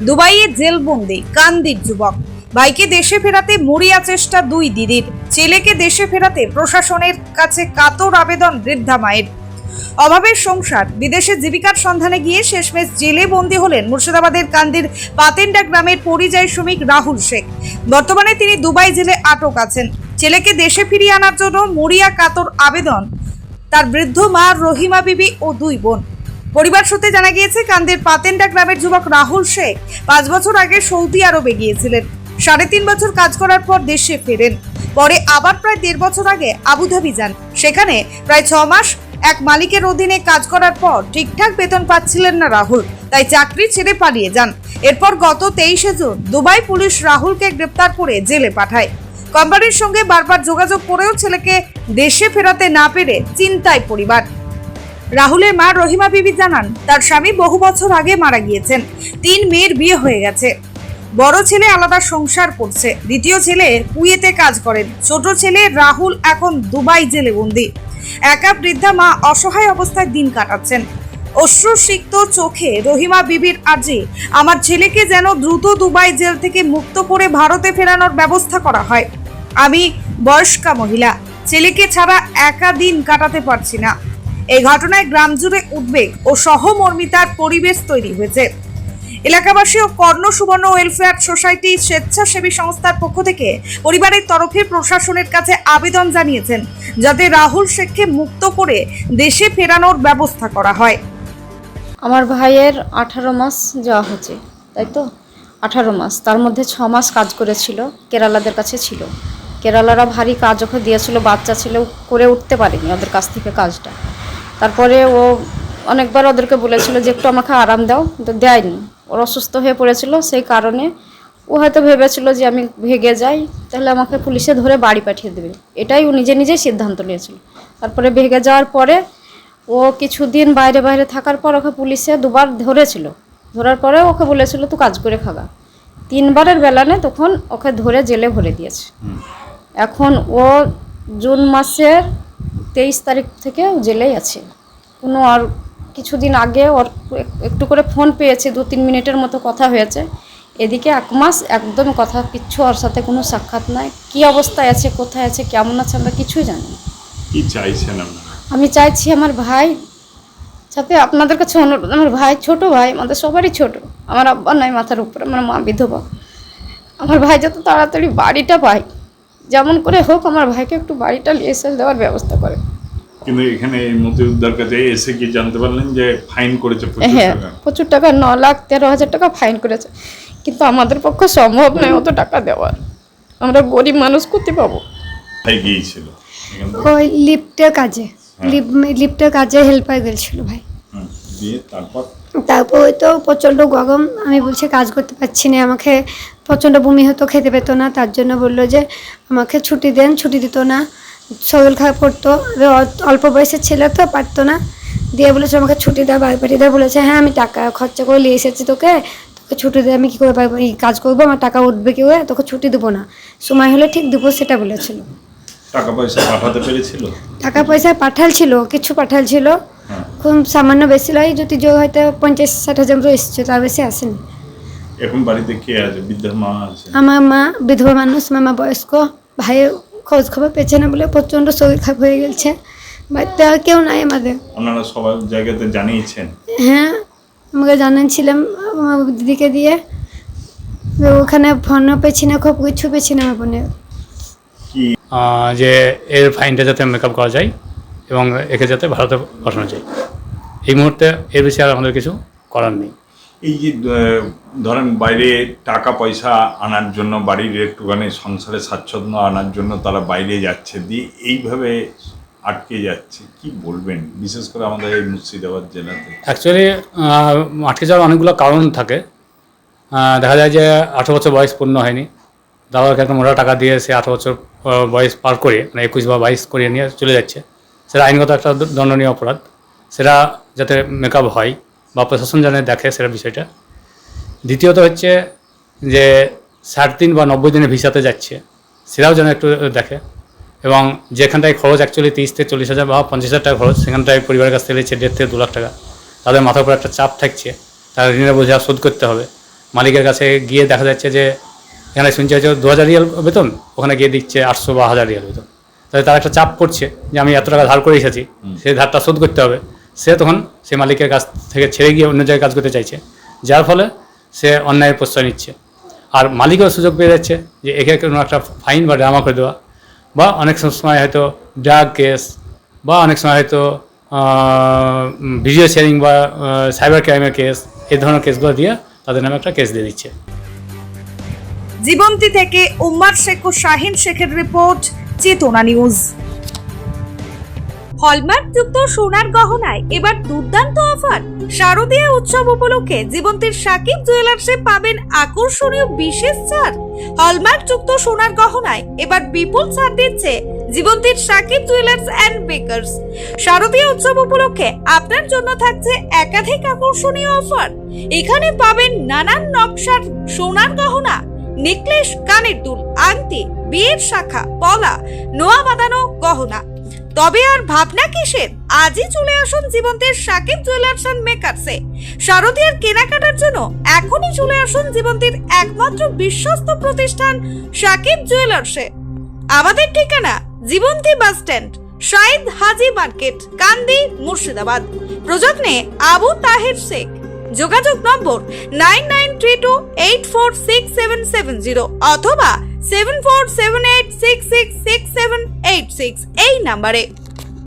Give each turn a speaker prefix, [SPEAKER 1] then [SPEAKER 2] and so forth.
[SPEAKER 1] দুবাইয়ে জেলবন্দি কান্দির যুবক। ভাইকে দেশে ফেরাতে মরিয়া চেষ্টা দুই দিদির। ছেলেকে দেশে ফেরাতে প্রশাসনের কাছে কাতর আবেদন বৃদ্ধা মায়ের। অভাবের সংসার, বিদেশে জীবিকার সন্ধানে গিয়ে শেষমেশ জেলে বন্দী হলেন মুর্শিদাবাদের কান্দির পাতেন্ডা গ্রামের পরিযায়ী শ্রমিক রাহুল শেখ। বর্তমানে তিনি দুবাই জেলে আটক আছেন। ছেলেকে দেশে ফিরিয়ে আনার জন্য মরিয়া কাতর আবেদন তার বৃদ্ধ মা রহিমা বিবি ও দুই বোন। পরিবার সূত্রে জানা গিয়েছে, কান্দির পাতেন্ডা গ্রামের যুবক রাহুল শেখ 5 বছর আগে সৌদি আরবে গিয়েছিলেন। 3.5 বছর কাজ করার পর দেশে ফেরেন। পরে আবার প্রায় 1.5 বছর আগে আবুধাবি যান। সেখানে প্রায় 6 মাস এক মালিকের অধীনে কাজ করার পর ঠিকঠাক বেতন পাচ্ছিলেন না রাহুল, তাই চাকরি ছেড়ে পালিয়ে যান। এরপর গত 23শে জুন দুবাই পুলিশ রাহুলকে গ্রেপ্তার করে জেলে পাঠায়। কোম্পানির সঙ্গে বারবার যোগাযোগ করেও ছেলেকে দেশে ফেরাতে না পেরে চিন্তায় পরিবার। রাহুলের মা রহিমা বিবি জানান, তার স্বামী বহু বছর আগে মারা গিয়েছেন। 3 মেয়ের বিয়ে হয়ে গেছে। বড় ছেলে আলাদা সংসার করছে, দ্বিতীয় ছেলে কুয়েতে কাজ করেন, ছোট ছেলে রাহুল এখন দুবাই জেলে বন্দী। একা বৃদ্ধা মা অসহায় অবস্থায় দিন কাটাচ্ছেন। অশ্রুসিক্ত চোখে রহিমা বিবির আর্জি, আমার ছেলেকে যেন দ্রুত দুবাই জেল থেকে মুক্ত করে ভারতে ফেরানোর ব্যবস্থা করা হয়। আমি বয়স্কা মহিলা, ছেলেকে ছাড়া একা দিন কাটাতে পারছি না। এই ঘটনায় গ্রাম জুড়ে উদ্বেগ ও সহমর্মিতার পরিবেশ তৈরি হয়েছে। এলাকাবাসী ও কর্ণ সুবর্ণ ওয়েলফেয়ার সোসাইটি স্বেচ্ছাসেবী সংস্থার পক্ষ থেকে পরিবারের তরফে প্রশাসনের কাছে আবেদন জানিয়েছেন, যাতে রাহুল শেখকে মুক্ত করে দেশে ফেরানোর ব্যবস্থা করা হয়।
[SPEAKER 2] আমার ভাইয়ের 18 মাস যাওয়া হচ্ছে, তাই তো 18 মাস, তার মধ্যে 6 মাস কাজ করেছিল, কেরালাদের কাছে ছিল। কেরালারা ভারী কাজ ওকে দিয়েছিল, বাচ্চা ছিল, করে উঠতে পারেনি ওদের কাছ থেকে কাজটা। তারপরে ও অনেকবার ওদেরকে বলেছিল যে একটু আমাকে আরাম দাও, কিন্তু দেয়নি। ওর অসুস্থ হয়ে পড়েছিল, সেই কারণে ও হয়তো ভেবেছিল যে আমি ভেগে যাই তাহলে আমাকে পুলিশে ধরে বাড়ি পাঠিয়ে দেবে, এটাই ও নিজে নিজেই সিদ্ধান্ত নিয়েছিল। তারপরে ভেগে যাওয়ার পরে ও কিছুদিন বাইরে বাইরে থাকার পর ওকে পুলিশে 2বার ধরেছিল। ধরার পরে ওকে বলেছিল তুই কাজ করে খাগা। 3বারের বেলানে তখন ওকে ধরে জেলে ভরে দিয়েছে। এখন ও জুন মাসের 23 তারিখ থেকে জেলেই আছে। কোনো আর কিছুদিন আগে ওর একটু করে ফোন পেয়েছে, 2-3 মিনিটের মতো কথা হয়েছে। এদিকে 1 মাস একদম কথা কিচ্ছু, ওর সাথে কোনো সাক্ষাৎ নাই। কী অবস্থায় আছে, কোথায় আছে, কেমন আছে আমরা কিছুই জানি না।
[SPEAKER 3] কি চাইছেন আপনারা?
[SPEAKER 2] আমি চাইছি আমার ভাই সাথে আপনাদের কাছে অনুরোধ, আমার ভাই ছোট ভাই, আমাদের সবারই ছোট। আমার আব্বা নাই মাথার উপরে, আমার মা বিধবা। আমার ভাই যত তাড়াতাড়ি বাড়িটা পায়, যেমন করে হোক আমার ভাইকে একটু বাড়িটা নিয়ে এসে দেওয়ার ব্যবস্থা করে।
[SPEAKER 3] কিন্তু এখানে এই মতি উদ্ধার কাছে এসে কি জানতে পারলেন যে ফাইন করেছে
[SPEAKER 2] হ্যাঁ,
[SPEAKER 3] 25 টাকা?
[SPEAKER 2] প্রচুর টাকা, 9,13,000 টাকা ফাইন করেছে। কিন্তু আমাদের পক্ষে সম্ভব নয় অত টাকা দেওয়ার, আমরা গরিব মানুষ করতে পাবো।
[SPEAKER 3] তাই গিয়েছিল
[SPEAKER 4] ওই লিফটের কাজে, লিফটের কাজে হেল্পার গেছিল ভাই।
[SPEAKER 3] দিয়ে
[SPEAKER 4] তারপর ওই তো প্রচণ্ড গরম, আমি বলছি কাজ করতে পারছি না, আমাকে প্রচণ্ড বমি হতো, খেতে পেতো না। তার জন্য বললো যে আমাকে ছুটি দেন, ছুটি দিত না, শরীর খারাপ করতো। অল্প বয়সের ছেলে তো পারতো না, দিয়ে বলেছে আমাকে ছুটি দেওয়া, বাড়ি পাঠিয়ে দেওয়া। বলেছে হ্যাঁ আমি টাকা খরচা করে নিয়ে এসেছি, তোকে ছুটি দিয়ে আমি কী করে পারবো, এই কাজ করবো, আমার টাকা উঠবে কি হয়ে, তোকে ছুটি দেবো না, সময় হলে ঠিক দেবো, সেটা বলেছিল।
[SPEAKER 3] টাকা পয়সা পাঠাতে পেরেছিল?
[SPEAKER 4] টাকা পয়সা পাঠালছিল, কিছু পাঠালছিল, খুব সামান্য, বেশি নয়, যদি জোর হয়তো 50-60 হাজার এসছে, তার বেশি আসেনি।
[SPEAKER 3] এখন বাড়িতে কে আছে? বৃদ্ধা মা আছে?
[SPEAKER 4] আমার মা বিধবা মানুষ, মামা বয়স্ক, ভাইয়ের খোঁজ খবর পেয়েছে না বলে প্রচণ্ড শরীর খারাপ হয়ে গেছে। বাড়িতে আর কেউ নাই আমাদের।
[SPEAKER 3] ওনারা সবাই জায়গাতে জানিয়েছেন?
[SPEAKER 4] হ্যাঁ, আমাকে জানাচ্ছিলাম আমার দিদিকে দিয়ে, ওখানে ফোনও পেয়েছি না, খুব কিছু পেয়েছি না আমার ফোনে।
[SPEAKER 5] যে এর ফাইনটা যাতে মেকআপ করা যায় এবং একে যাতে ভারতে পাঠানো যায়, এই মুহূর্তে এর বেশি আর আমাদের কিছু করার নেই।
[SPEAKER 3] এই যে ধরেন বাইরে টাকা পয়সা আনার জন্য, বাড়ির একটুখানি সংসারে স্বাচ্ছন্দ্য আনার জন্য তারা বাইরে যাচ্ছে, দিয়ে এইভাবে আটকে যাচ্ছে, কি বলবেন? বিশেষ করে আমাদের এই মুর্শিদাবাদ জেলাতে
[SPEAKER 5] অ্যাকচুয়ালি আটকে যাওয়ার অনেকগুলো কারণ থাকে। দেখা যায় যে 18 বছর বয়স পূর্ণ হয়নি, দাদাকে একটা মোটা টাকা দিয়ে সে 18 বছর বয়স পার করে, মানে 21 বা 22 করিয়ে নিয়ে চলে যাচ্ছে। সেটা আইনগত একটা দণ্ডনীয় অপরাধ। সেটা যাতে মেকআপ হয় বা প্রশাসন জানে দেখে সেটা বিষয়টা। দ্বিতীয়ত হচ্ছে যে 60 দিন বা 90 দিনের ভিসাতে যাচ্ছে, সেটাও যেন একটু দেখে। এবং যেখানটায় খরচ অ্যাকচুয়ালি 30 থেকে 40 হাজার বা 50 হাজার টাকা খরচ, সেখানটায় পরিবারের কাছ থেকে নিচ্ছে 1.5 থেকে 2 লাখ টাকা। তাদের মাথার উপর একটা চাপ থাকছে, তারা ঋণের বোঝা শোধ করতে হবে। মালিকের কাছে গিয়ে দেখা যাচ্ছে যে এখানে শুনছে হচ্ছে 2000 রিয়াল বেতন, ওখানে গিয়ে দিচ্ছে 800 বা 1000 রিয়াল বেতন। তাহলে তারা একটা চাপ করছে যে আমি এত টাকা ধার করে এসেছি, সেই ধারটা শোধ করতে হবে। সে তখন সে মালিকের কাছ থেকে ছেড়ে গিয়ে অন্য জায়গায় কাজ করতে চাইছে, যার ফলে সে অন্যায়ের প্রশ্রয় নিচ্ছে। আর মালিকও সুযোগ পেয়ে যাচ্ছে যে একে কোনো একটা ফাইন বা ড্রামা করে দেওয়া, বা অনেক সময় হয়তো ড্রাগ কেস, বা অনেক সময় হয়তো ভিডিও শেয়ারিং বা সাইবার ক্রাইমের কেস, এই ধরনের কেসগুলো দিয়ে তাদের নামে একটা কেস দিয়ে দিচ্ছে।
[SPEAKER 1] জীবন্তী থেকে উম্মার শেখ ও শাহিন শেখের রিপোর্ট, চেতনা নিউজ। হলমার্ক যুক্ত সোনার গহনায় এবার দুর্দান্ত অফার। শারদীয়া উৎসব উপলক্ষে জীবন্তীর সাকিব জুয়েলার্সে পাবেন আকর্ষণীয় বিশেষ ছাড়। হলমার্ক যুক্ত সোনার গহনায় এবার বিপুল ছাড় দিচ্ছে জীবন্তীর সাকিব জুয়েলার্স অ্যান্ড বেকার্স। শারদীয়া উৎসব উপলক্ষে আপনার জন্য থাকছে একাধিক আকর্ষণীয় অফার। এখানে পাবেন নানান নকশার সোনার গহনা, নেকলেস, কানের দুল, আংটি, বিয়ের শাখা, পলা, নোয়া বাঁধানো গহনা। তবে আর ভাবনা কিসের? আজই চলে আসুন জীবন্তীর সাকিব জুয়েলার্স অ্যান্ড মেকার্সে। শারদীয়ার কেনাকাটার জন্য এখনই চলে আসুন জীবন্তীর একমাত্র বিশ্বস্ত প্রতিষ্ঠান সাকিব জুয়েলার্সে। আমাদের ঠিকানা জীবন্তী বাস স্ট্যান্ড, শাহিদ হাজি মার্কেট, কান্দি, মুর্শিদাবাদ। প্রযত্নে আবু তাহের শেখ। যোগাযোগ নম্বর 9932846770 অথবা 7478666786 এই নাম্বারে।